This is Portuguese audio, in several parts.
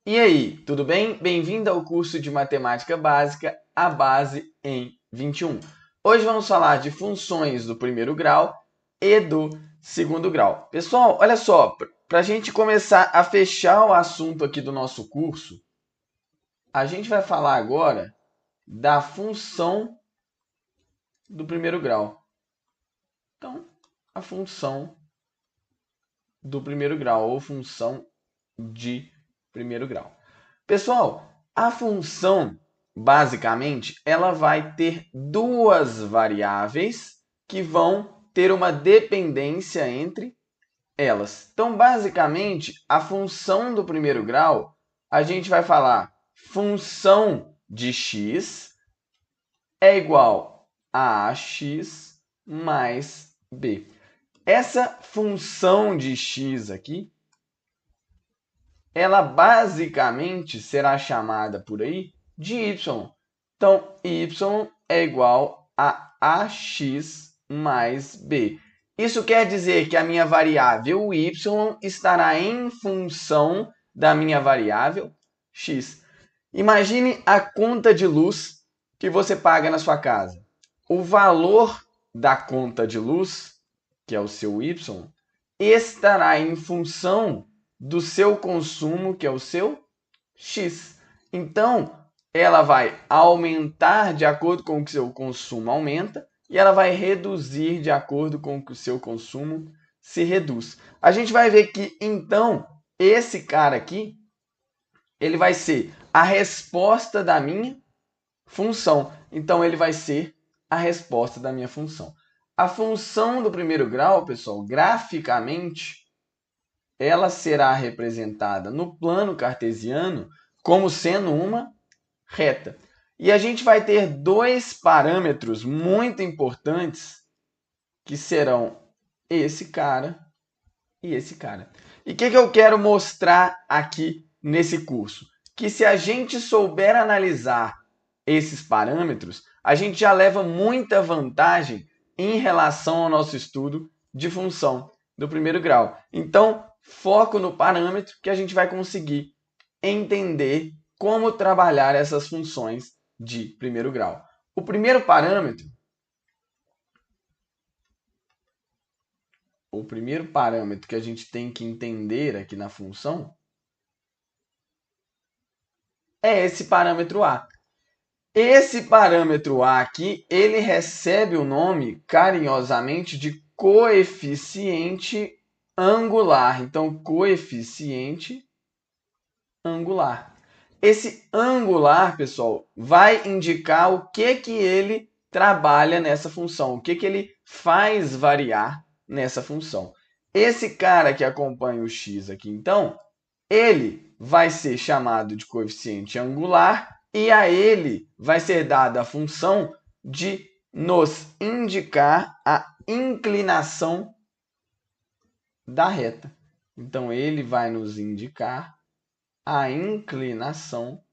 E aí, tudo bem? Bem-vindo ao curso de Matemática Básica, a base em 21. Hoje vamos falar de funções do primeiro grau e do segundo grau. Pessoal, olha só, para a gente começar a fechar o assunto aqui do nosso curso, a gente vai falar agora da função do primeiro grau. Então, a função do primeiro grau, ou função de primeiro grau. Pessoal, a função, basicamente, ela vai ter duas variáveis que vão ter uma dependência entre elas. Então, basicamente, a função do primeiro grau, a gente vai falar função de x é igual a ax mais b. Essa função de x aqui, ela basicamente será chamada por aí de y. Então, y é igual a ax mais b. Isso quer dizer que a minha variável y estará em função da minha variável x. Imagine a conta de luz que você paga na sua casa. O valor da conta de luz, que é o seu y, estará em função do seu consumo, que é o seu x. Então, ela vai aumentar de acordo com que o seu consumo aumenta e ela vai reduzir de acordo com que o seu consumo se reduz. A gente vai ver que, então, esse cara aqui, ele vai ser a resposta da minha função. Então, ele vai ser a resposta da minha função. A função do primeiro grau, pessoal, graficamente, ela será representada no plano cartesiano como sendo uma reta. E a gente vai ter dois parâmetros muito importantes que serão esse cara e esse cara. E o que eu quero mostrar aqui nesse curso? Que se a gente souber analisar esses parâmetros, a gente já leva muita vantagem em relação ao nosso estudo de função do primeiro grau. Então, foco no parâmetro que a gente vai conseguir entender como trabalhar essas funções de primeiro grau. O primeiro parâmetro que a gente tem que entender aqui na função é esse parâmetro A. Esse parâmetro A aqui, ele recebe o nome carinhosamente de coeficiente angular. Então, coeficiente angular. Esse angular, pessoal, vai indicar o que ele trabalha nessa função, o que ele faz variar nessa função. Esse cara que acompanha o x aqui, então, ele vai ser chamado de coeficiente angular e a ele vai ser dada a função de nos indicar a inclinação da reta. Então, ele vai nos indicar a inclinação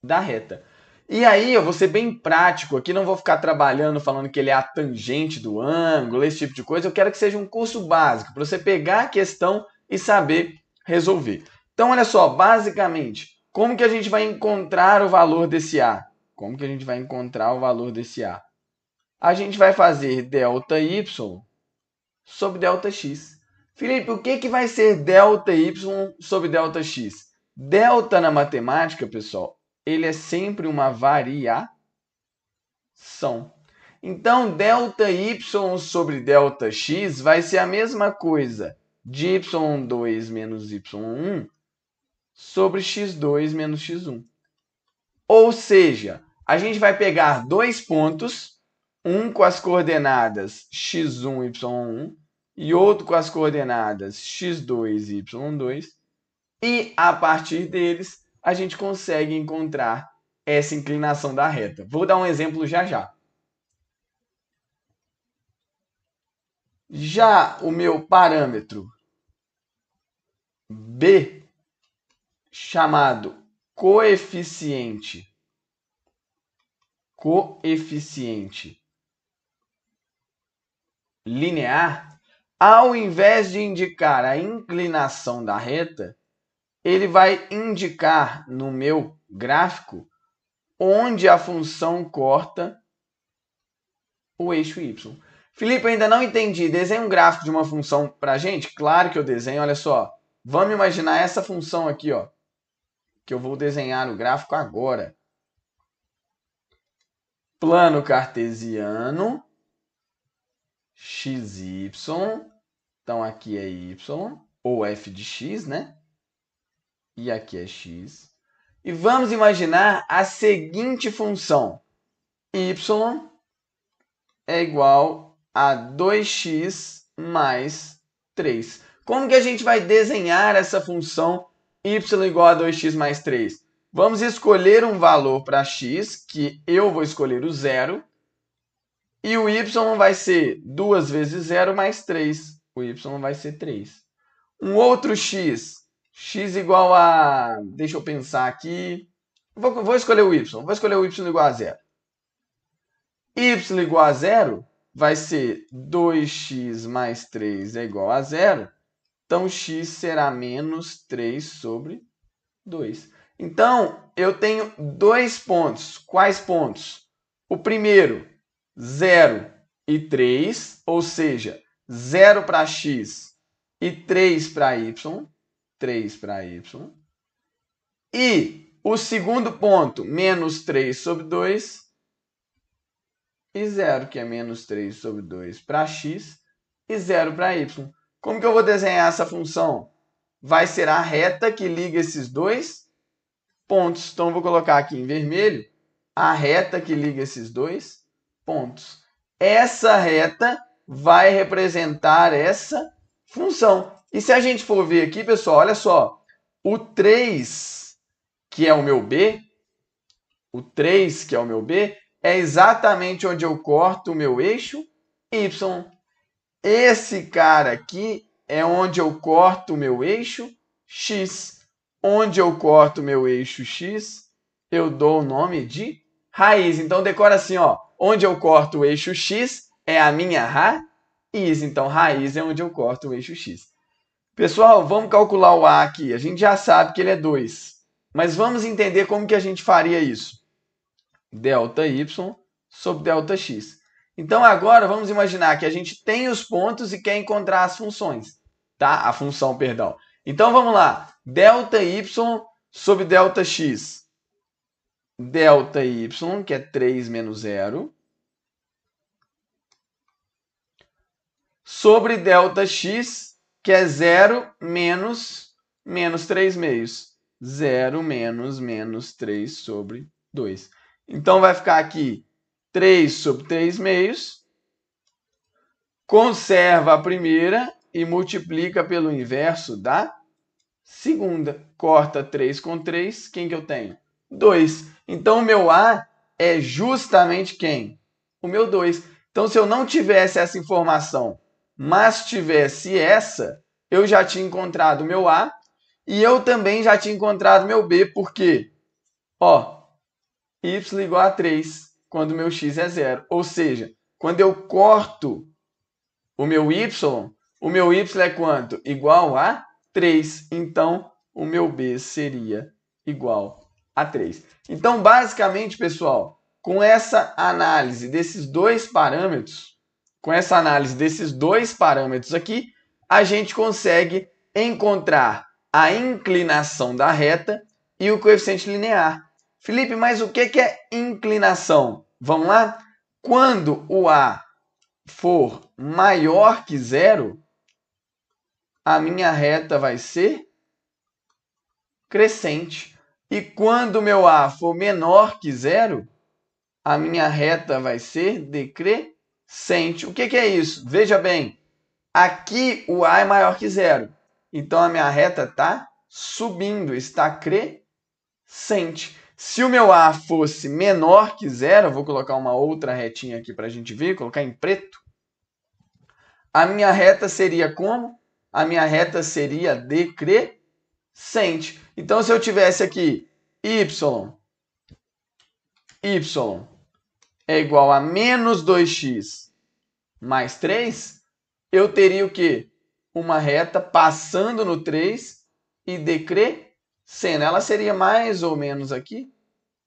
da reta. E aí, eu vou ser bem prático aqui, não vou ficar trabalhando falando que ele é a tangente do ângulo, esse tipo de coisa. Eu quero que seja um curso básico, para você pegar a questão e saber resolver. Então, olha só, basicamente, como que a gente vai encontrar o valor desse A? Como que a gente vai encontrar o valor desse A? A gente vai fazer ΔY sobre ΔX. Felipe, o que vai ser ΔY sobre ΔX? Delta na matemática, pessoal, ele é sempre uma variação. Então, ΔY sobre ΔX vai ser a mesma coisa de y2 menos y1 sobre x2 menos x1. Ou seja, a gente vai pegar dois pontos, um com as coordenadas x1 e y1 e outro com as coordenadas x2 e y2, e a partir deles a gente consegue encontrar essa inclinação da reta. Vou dar um exemplo já já. Já o meu parâmetro B, chamado coeficiente linear, Ao invés de indicar a inclinação da reta, ele vai indicar no meu gráfico onde a função corta o eixo y. Felipe, eu ainda não entendi. Desenha um gráfico de uma função para a gente? Claro que eu desenho. Olha só. Vamos imaginar essa função aqui, ó, que eu vou desenhar o gráfico agora. Plano cartesiano, xy. Então, aqui é y, ou f de x, né? E aqui é x. E vamos imaginar a seguinte função. Y é igual a 2x mais 3. Como que a gente vai desenhar essa função y igual a 2x mais 3? Vamos escolher um valor para x, que eu vou escolher o 0. E o y vai ser 2 vezes 0 mais 3. O y vai ser 3. Um outro x igual a... Deixa eu pensar aqui. Vou escolher o y. Vou escolher o y igual a 0. Y igual a 0 vai ser 2x mais 3 é igual a 0. Então, x será menos 3 sobre 2. Então, eu tenho dois pontos. Quais pontos? O primeiro, 0 e 3, ou seja, 0 para x e 3 para y. 3 para y. E o segundo ponto, menos 3 sobre 2. E 0, que é menos 3 sobre 2 para x, e 0 para y. Como que eu vou desenhar essa função? Vai ser a reta que liga esses dois pontos. Então, eu vou colocar aqui em vermelho a reta que liga esses dois pontos. Essa reta vai representar essa função. E se a gente for ver aqui, pessoal, olha só. O 3, que é o meu b, é exatamente onde eu corto o meu eixo y. Esse cara aqui é onde eu corto o meu eixo x. Onde eu corto o meu eixo x, eu dou o nome de raiz. Então, decora assim, ó. Onde eu corto o eixo x é a minha raiz. Então, raiz é onde eu corto o eixo x. Pessoal, vamos calcular o a aqui. A gente já sabe que ele é 2. Mas vamos entender como que a gente faria isso. Delta y sobre delta x. Então, agora, vamos imaginar que a gente tem os pontos e quer encontrar as funções. Tá? A função, perdão. Então, vamos lá. Delta y sobre delta x. Delta y, que é 3 menos 0. Sobre delta x, que é 0 menos 3 meios. 0 menos 3 sobre 2. Então, vai ficar aqui 3 sobre 3 meios. Conserva a primeira e multiplica pelo inverso da segunda. Corta 3 com 3. Quem que eu tenho? 2. Então, o meu A é justamente quem? O meu 2. Então, se eu não tivesse essa informação, mas tivesse essa, eu já tinha encontrado o meu A e eu também já tinha encontrado o meu B. Por quê? Ó, y igual a 3, quando o meu x é 0. Ou seja, quando eu corto o meu y é quanto? Igual a 3. Então, o meu b seria igual a 3. Então, basicamente, pessoal, com essa análise desses dois parâmetros, aqui, a gente consegue encontrar a inclinação da reta e o coeficiente linear. Felipe, mas o que é inclinação? Vamos lá? Quando o A for maior que 0, a minha reta vai ser crescente. E quando o meu A for menor que 0, a minha reta vai ser decrescente. O que é isso? Veja bem, aqui o A é maior que 0. Então, a minha reta está subindo, está crescente. Se o meu A fosse menor que 0, vou colocar uma outra retinha aqui para a gente ver, colocar em preto. A minha reta seria como? A minha reta seria decrescente. Então, se eu tivesse aqui y é igual a menos 2x mais 3, eu teria o quê? Uma reta passando no 3 e decrescendo. Ela seria mais ou menos aqui,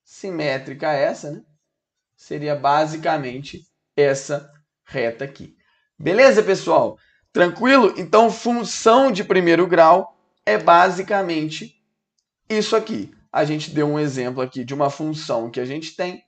simétrica a essa, né? Seria basicamente essa reta aqui. Beleza, pessoal? Tranquilo? Então, função de primeiro grau é basicamente isso aqui. A gente deu um exemplo aqui de uma função que a gente tem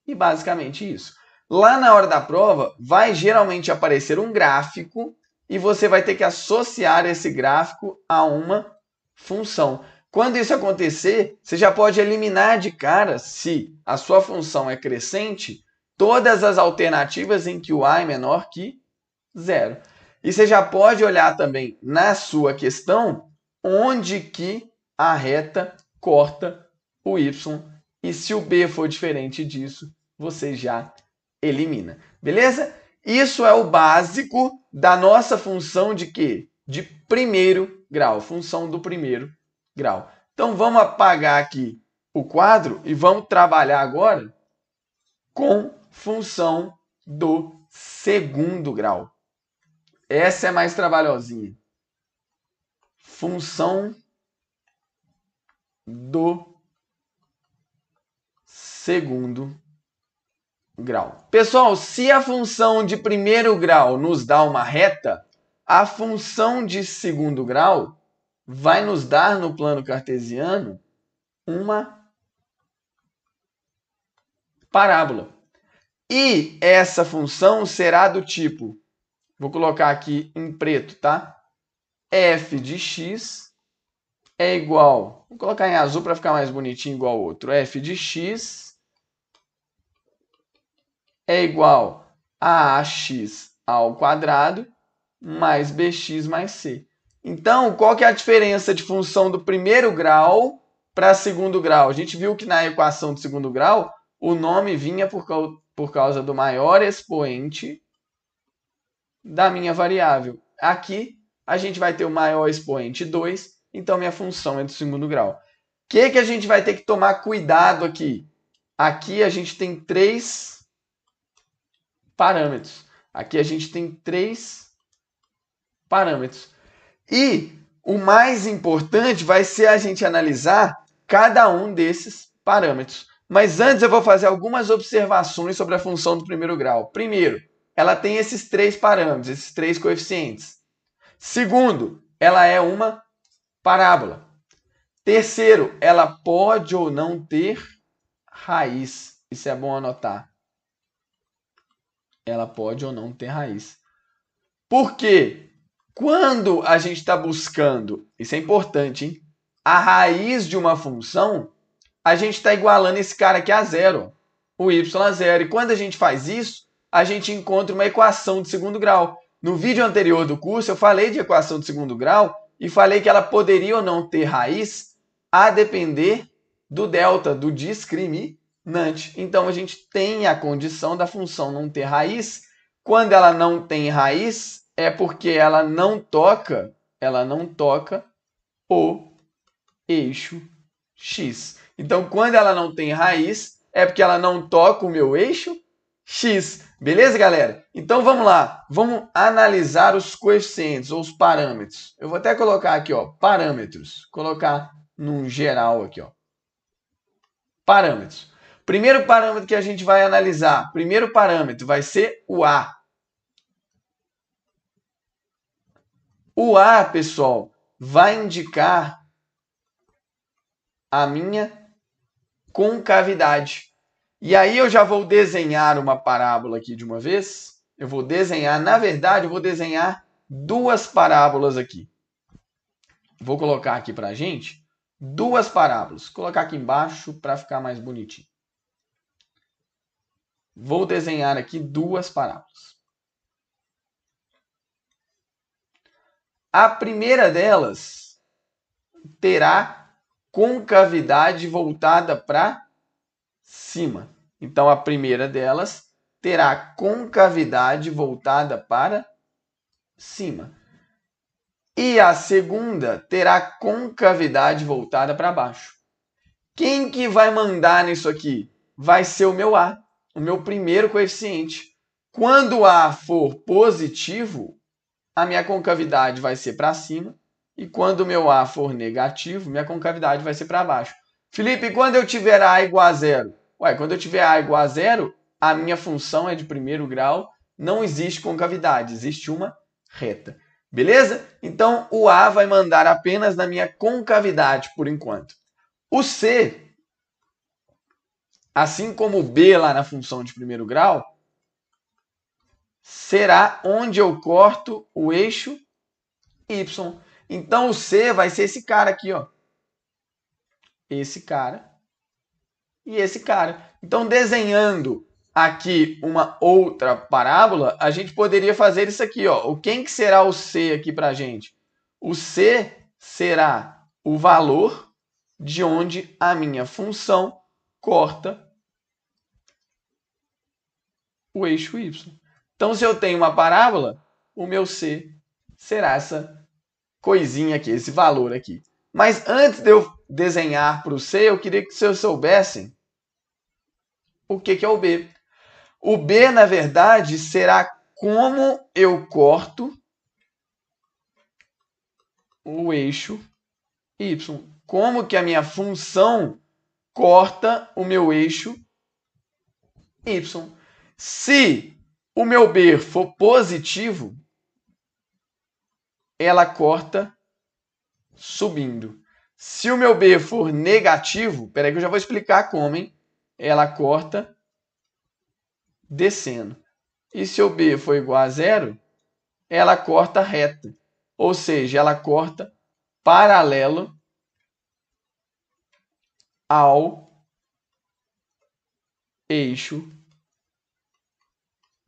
e basicamente isso. Lá na hora da prova, vai geralmente aparecer um gráfico e você vai ter que associar esse gráfico a uma função. Quando isso acontecer, você já pode eliminar de cara, se a sua função é crescente, todas as alternativas em que o a é menor que zero. E você já pode olhar também na sua questão onde que a reta corta o y. E se o b for diferente disso, você já elimina. Beleza? Isso é o básico da nossa função de quê? De primeiro grau, função do primeiro grau. Então, vamos apagar aqui o quadro e vamos trabalhar agora com função do segundo grau. Essa é mais trabalhosinha. Função do segundo grau. Pessoal, se a função de primeiro grau nos dá uma reta, a função de segundo grau vai nos dar no plano cartesiano uma parábola. E essa função será do tipo, vou colocar aqui em preto, tá? F de x é igual, vou colocar em azul para ficar mais bonitinho igual ao outro, f de x é igual a ax ao quadrado mais bx mais c. Então, qual que é a diferença de função do primeiro grau para segundo grau? A gente viu que na equação do segundo grau, o nome vinha por causa do maior expoente da minha variável. Aqui, a gente vai ter o maior expoente 2, então minha função é do segundo grau. O que a gente vai ter que tomar cuidado aqui? Aqui a gente tem 3 parâmetros. Aqui a gente tem 3 parâmetros. E o mais importante vai ser a gente analisar cada um desses parâmetros. Mas antes eu vou fazer algumas observações sobre a função do primeiro grau. Primeiro, ela tem esses 3 parâmetros, esses 3 coeficientes. Segundo, ela é uma parábola. Terceiro, ela pode ou não ter raiz. Isso é bom anotar. Ela pode ou não ter raiz. Por quê? Quando a gente está buscando, isso é importante, hein? A raiz de uma função, a gente está igualando esse cara aqui a zero, o y a zero. E quando a gente faz isso, a gente encontra uma equação de segundo grau. No vídeo anterior do curso, eu falei de equação de segundo grau e falei que ela poderia ou não ter raiz a depender do delta, do discriminante. Então, a gente tem a condição da função não ter raiz. Quando ela não tem raiz, é porque ela não toca o eixo x. Então, quando ela não tem raiz, é porque ela não toca o meu eixo x. Beleza, galera? Então, vamos lá. Vamos analisar os coeficientes ou os parâmetros. Eu vou até colocar aqui, ó, parâmetros. Colocar num geral aqui, ó. Parâmetros. Primeiro parâmetro que a gente vai analisar, primeiro parâmetro vai ser o a. O a, pessoal, vai indicar a minha concavidade. E aí eu já vou desenhar uma parábola aqui de uma vez. Eu vou desenhar, na verdade, eu vou desenhar 2 parábolas aqui. Vou colocar aqui para a gente 2 parábolas. Vou colocar aqui embaixo para ficar mais bonitinho. Vou desenhar aqui 2 parábolas. A primeira delas terá concavidade voltada para cima. Então, a primeira delas terá concavidade voltada para cima. E a segunda terá concavidade voltada para baixo. Quem que vai mandar nisso aqui? Vai ser o meu a, o meu primeiro coeficiente. Quando o a for positivo, a minha concavidade vai ser para cima. E quando o meu A for negativo, minha concavidade vai ser para baixo. Felipe, quando eu tiver A igual a zero? Ué, quando eu tiver A igual a zero, a minha função é de primeiro grau, não existe concavidade, existe uma reta. Beleza? Então, o A vai mandar apenas na minha concavidade, por enquanto. O C, assim como o B lá na função de primeiro grau, será onde eu corto o eixo Y. Então, o C vai ser esse cara aqui, ó. Esse cara e esse cara. Então, desenhando aqui uma outra parábola, a gente poderia fazer isso aqui, ó. Quem que será o C aqui para a gente? O C será o valor de onde a minha função corta o eixo Y. Então, se eu tenho uma parábola, o meu C será essa coisinha aqui, esse valor aqui. Mas antes de eu desenhar para o C, eu queria que vocês soubessem o que é o B. O B, na verdade, será como eu corto o eixo Y. Como que a minha função corta o meu eixo Y. Se o meu B for positivo, ela corta subindo. Se o meu B for negativo, peraí que eu já vou explicar como, hein? Ela corta descendo. E se o B for igual a zero, ela corta reta. Ou seja, ela corta paralelo ao eixo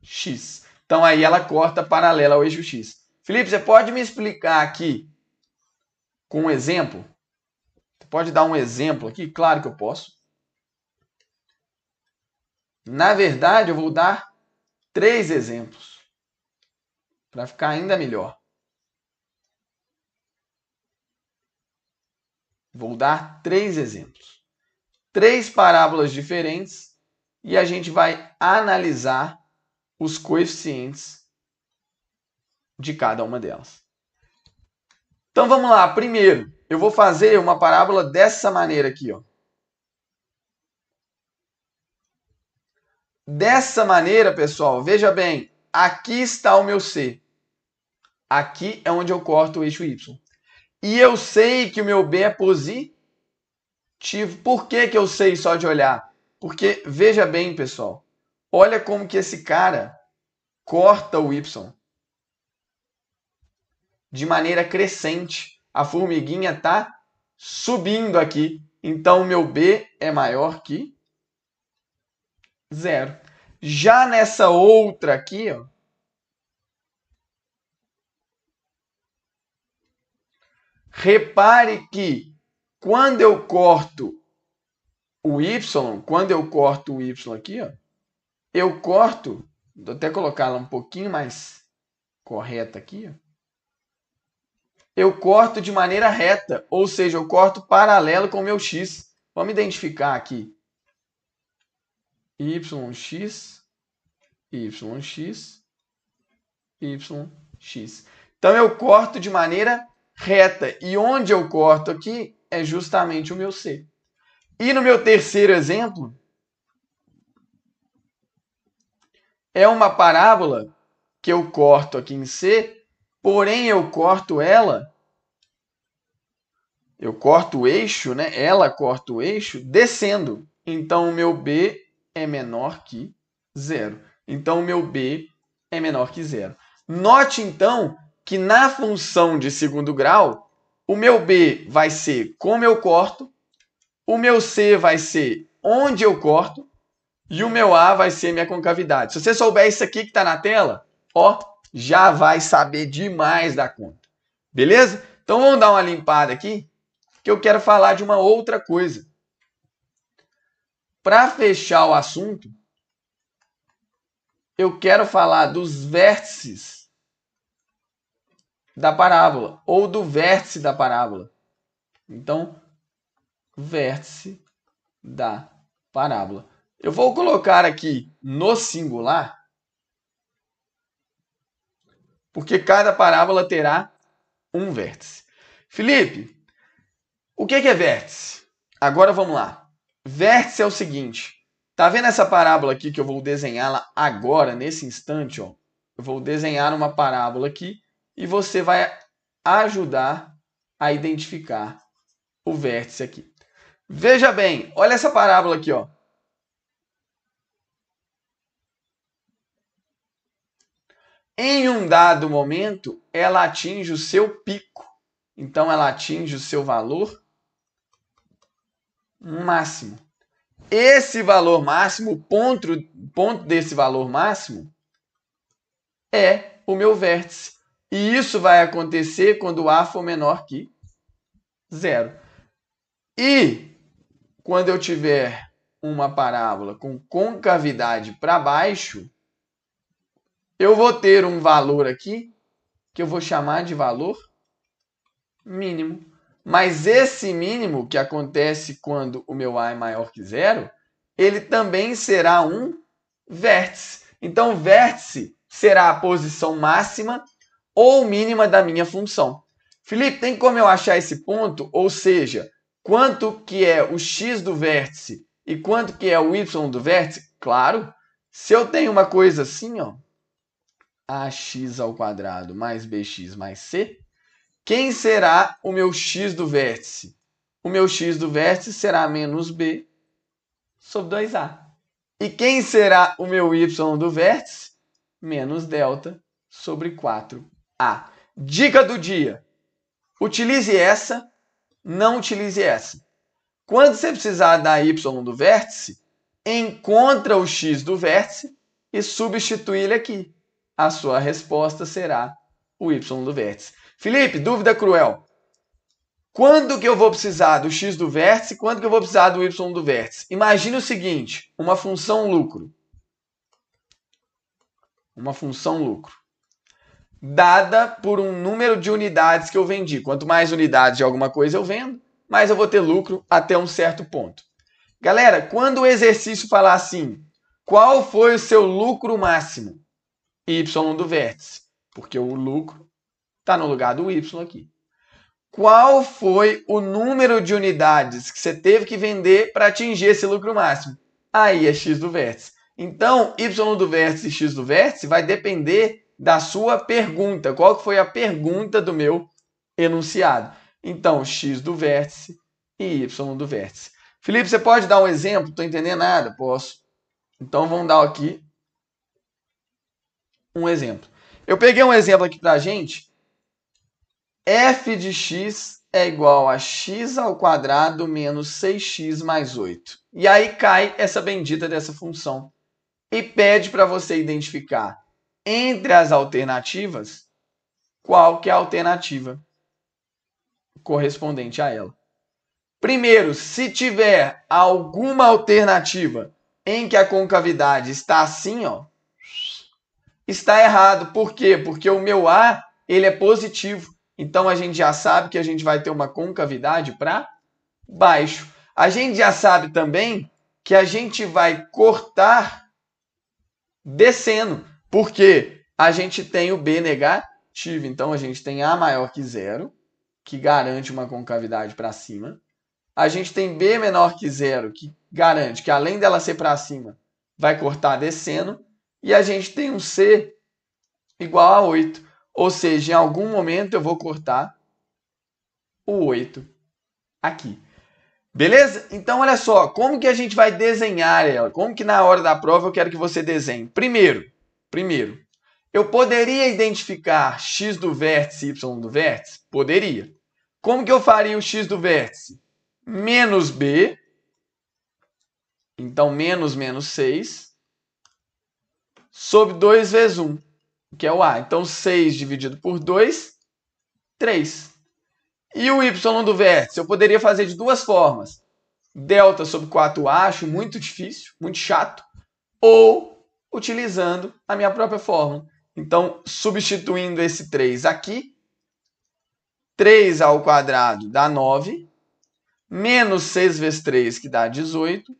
X. Então, aí ela corta paralelo ao eixo X. Felipe, você pode me explicar aqui com um exemplo? Você pode dar um exemplo aqui? Claro que eu posso. Na verdade, eu vou dar 3 exemplos para ficar ainda melhor. Vou dar 3 exemplos. 3 parábolas diferentes e a gente vai analisar os coeficientes de cada uma delas. Então vamos lá. Primeiro, eu vou fazer uma parábola dessa maneira aqui, ó. Dessa maneira, pessoal, veja bem, aqui está o meu C. Aqui é onde eu corto o eixo Y. E eu sei que o meu B é positivo. Por que eu sei só de olhar? Porque, veja bem, pessoal, olha como que esse cara corta o Y de maneira crescente. A formiguinha está subindo aqui. Então, o meu B é maior que zero. Já nessa outra aqui, ó, repare que quando eu corto o Y, aqui, ó, eu corto, vou até colocar ela um pouquinho mais correta aqui, ó, eu corto de maneira reta, ou seja, eu corto paralelo com o meu X. Vamos identificar aqui. YX, YX, YX. Então, eu corto de maneira reta. E onde eu corto aqui é justamente o meu C. E no meu terceiro exemplo, é uma parábola que eu corto aqui em C, porém eu corto o eixo, né? Ela corta o eixo descendo. Então, o meu B é menor que zero. Então, o meu B é menor que zero. Note, então, que na função de segundo grau, o meu B vai ser como eu corto, o meu C vai ser onde eu corto, e o meu A vai ser minha concavidade. Se você souber isso aqui que está na tela, ó, já vai saber demais da conta. Beleza? Então, vamos dar uma limpada aqui, que eu quero falar de uma outra coisa. Para fechar o assunto, eu quero falar dos vértices da parábola, ou do vértice da parábola. Então, vértice da parábola. Eu vou colocar aqui no singular, porque cada parábola terá um vértice. Felipe, o que é vértice? Agora vamos lá. Vértice é o seguinte. Tá vendo essa parábola aqui que eu vou desenhá-la agora, nesse instante? Ó? Eu vou desenhar uma parábola aqui e você vai ajudar a identificar o vértice aqui. Veja bem, olha essa parábola aqui, ó. Em um dado momento, ela atinge o seu pico. Então, ela atinge o seu valor máximo. Esse valor máximo, o ponto desse valor máximo, é o meu vértice. E isso vai acontecer quando A for menor que 0. E quando eu tiver uma parábola com concavidade para baixo, eu vou ter um valor aqui que eu vou chamar de valor mínimo. Mas esse mínimo, que acontece quando o meu A é maior que 0, ele também será um vértice. Então, vértice será a posição máxima ou mínima da minha função. Felipe, tem como eu achar esse ponto? Ou seja, quanto que é o x do vértice e quanto que é o y do vértice? Claro, se eu tenho uma coisa assim, ó, ax² mais bx mais c, quem será o meu x do vértice? O meu x do vértice será menos b sobre 2a. E quem será o meu y do vértice? Menos delta sobre 4a. Dica do dia. Utilize essa, não utilize essa. Quando você precisar da y do vértice, encontra o x do vértice e substitui ele aqui. A sua resposta será o y do vértice. Felipe, dúvida cruel. Quando que eu vou precisar do x do vértice e quando que eu vou precisar do y do vértice? Imagine o seguinte, uma função lucro. Uma função lucro. Dada por um número de unidades que eu vendi. Quanto mais unidades de alguma coisa eu vendo, mais eu vou ter lucro até um certo ponto. Galera, quando o exercício falar assim, qual foi o seu lucro máximo? Y do vértice, porque o lucro está no lugar do y aqui. Qual foi o número de unidades que você teve que vender para atingir esse lucro máximo? Aí é x do vértice. Então, y do vértice e x do vértice vai depender da sua pergunta. Qual que foi a pergunta do meu enunciado? Então, x do vértice e y do vértice. Felipe, você pode dar um exemplo? Estou entendendo nada? Posso. Então, vamos dar aqui um exemplo. Eu peguei um exemplo aqui para a gente. F de x é igual a x² menos 6x mais 8. E aí cai essa bendita dessa função. E pede para você identificar entre as alternativas qual que é a alternativa correspondente a ela. Primeiro, se tiver alguma alternativa em que a concavidade está assim, ó, está errado. Por quê? Porque o meu A ele é positivo. Então, a gente já sabe que a gente vai ter uma concavidade para baixo. A gente já sabe também que a gente vai cortar descendo, porque a gente tem o B negativo. Então, a gente tem A maior que 0, que garante uma concavidade para cima. A gente tem B menor que 0, que garante que, além dela ser para cima, vai cortar descendo. E a gente tem um C igual a 8. Ou seja, em algum momento eu vou cortar o 8 aqui. Beleza? Então, olha só, como que a gente vai desenhar ela? Como que na hora da prova eu quero que você desenhe? Primeiro, eu poderia identificar x do vértice e y do vértice? Poderia. Como que eu faria o x do vértice? Menos b, então menos 6, sobre 2 vezes 1. Que é o A. Então, 6 dividido por 2, 3. E o y do vértice? Eu poderia fazer de duas formas. Delta sobre 4a, acho muito difícil, muito chato. Ou utilizando a minha própria fórmula. Então, substituindo esse 3 aqui, 3² dá 9, menos 6 vezes 3, que dá 18,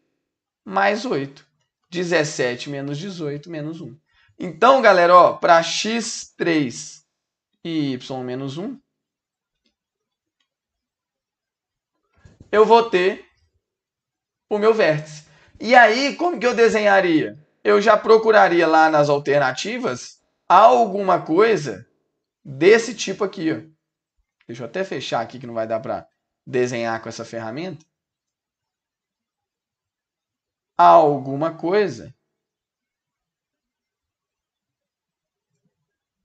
mais 8. 17 menos 18, menos 1. Então, galera, para x3 e y menos 1, eu vou ter o meu vértice. E aí, como que eu desenharia? Eu já procuraria lá nas alternativas alguma coisa desse tipo aqui, ó. Deixa eu até fechar aqui que não vai dar para desenhar com essa ferramenta. Alguma coisa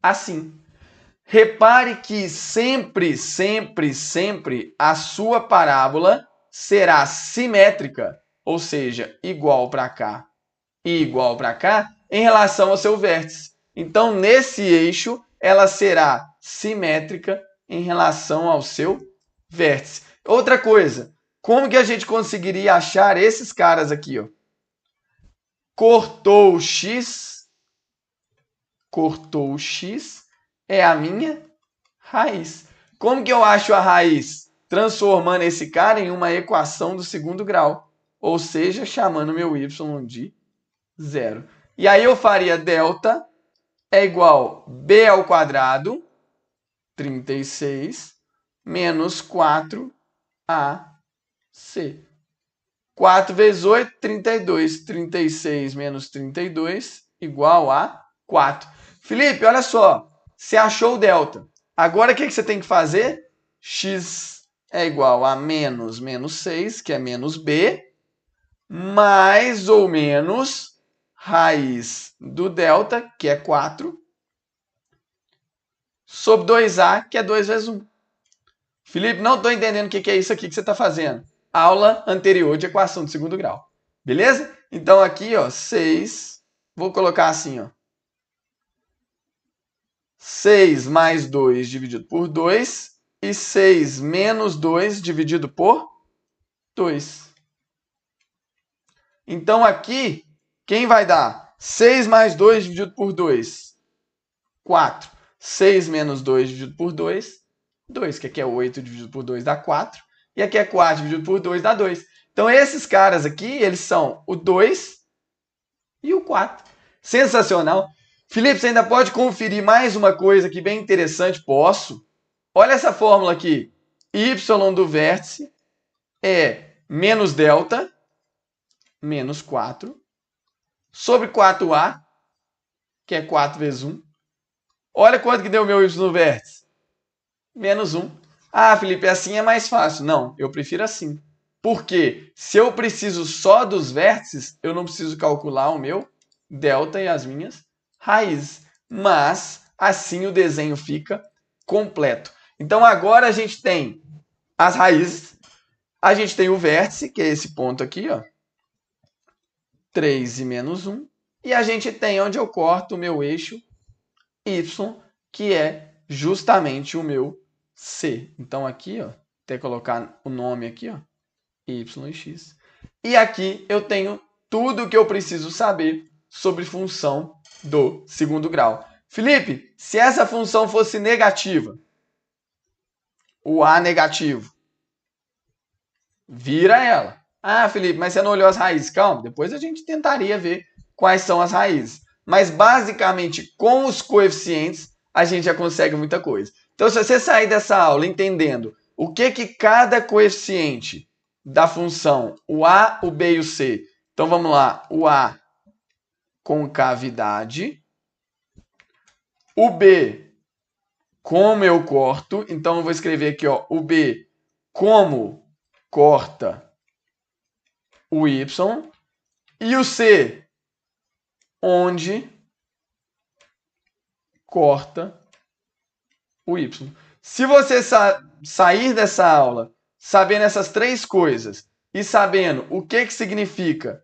assim. Repare que sempre, sempre, sempre a sua parábola será simétrica, ou seja, igual para cá e igual para cá, em relação ao seu vértice. Então, nesse eixo, ela será simétrica em relação ao seu vértice. Outra coisa, como que a gente conseguiria achar esses caras aqui, ó? Cortou o x é a minha raiz. Como que eu acho a raiz? Transformando esse cara em uma equação do segundo grau, ou seja, chamando meu y de 0. E aí eu faria delta é igual a b ao quadrado, 36, menos 4ac. 4 vezes 8, 32. 36 menos 32 igual a 4. Felipe, olha só. Você achou o delta. Agora o que você tem que fazer? X é igual a menos 6, que é menos b, mais ou menos raiz do delta, que é 4, sobre 2a, que é 2 vezes 1. Felipe, não estou entendendo o que é isso aqui que você está fazendo. Aula anterior de equação de segundo grau. Beleza? Então aqui, ó, 6, vou colocar assim, ó. 6 mais 2 dividido por 2 e 6 menos 2 dividido por 2. Então aqui, quem vai dar? 6 mais 2 dividido por 2? 4. 6 menos 2 dividido por 2? 2, que aqui é 8 dividido por 2 dá 4. E aqui é 4 dividido por 2 dá 2. Então esses caras aqui, eles são o 2 e o 4. Sensacional. Felipe, você ainda pode conferir mais uma coisa aqui bem interessante? Posso. Olha essa fórmula aqui. Y do vértice é menos delta, menos 4, sobre 4a, que é 4 vezes 1. Olha quanto que deu meu y no vértice. Menos 1. Ah, Felipe, assim é mais fácil. Não, eu prefiro assim. Porque se eu preciso só dos vértices, eu não preciso calcular o meu delta e as minhas raízes. Mas assim o desenho fica completo. Então agora a gente tem as raízes, a gente tem o vértice, que é esse ponto aqui, ó, 3 e menos 1, e a gente tem onde eu corto o meu eixo y, que é justamente o meu C. Então aqui, ó, até colocar o nome aqui, ó, y e x. E aqui eu tenho tudo o que eu preciso saber sobre função do segundo grau. Felipe, se essa função fosse negativa, o a negativo, vira ela. Ah, Felipe, mas você não olhou as raízes. Calma, depois a gente tentaria ver quais são as raízes. Mas, basicamente, com os coeficientes, a gente já consegue muita coisa. Então, se você sair dessa aula entendendo o que cada coeficiente da função, o a, o b e o c. Então, vamos lá. O a, concavidade. O b, como eu corto. Então, eu vou escrever aqui, ó, o b, como corta o y. E o c, onde corta o y. Se você sair dessa aula sabendo essas três coisas e sabendo o que significa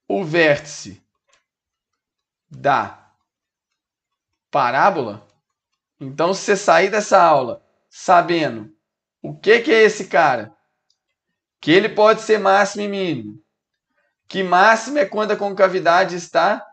o vértice da parábola, então se você sair dessa aula sabendo o que é esse cara, que ele pode ser máximo e mínimo, que máximo é quando a concavidade está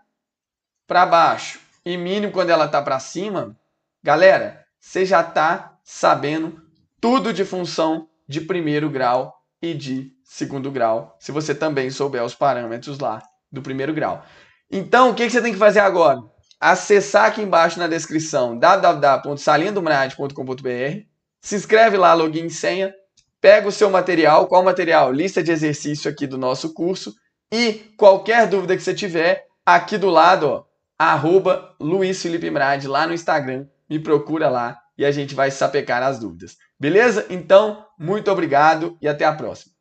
para baixo e mínimo quando ela está para cima, galera, você já está sabendo tudo de função de primeiro grau e de segundo grau, se você também souber os parâmetros lá do primeiro grau. Então, o que você tem que fazer agora? acessar aqui embaixo na descrição www.salinhadomrade.com.br, se inscreve lá, login e senha, pega o seu material, qual material? Lista de exercício aqui do nosso curso, e qualquer dúvida que você tiver, aqui do lado, ó, @LuizFelipeMrade, lá no Instagram, me procura lá e a gente vai sapecar as dúvidas. Beleza? Então, muito obrigado e até a próxima.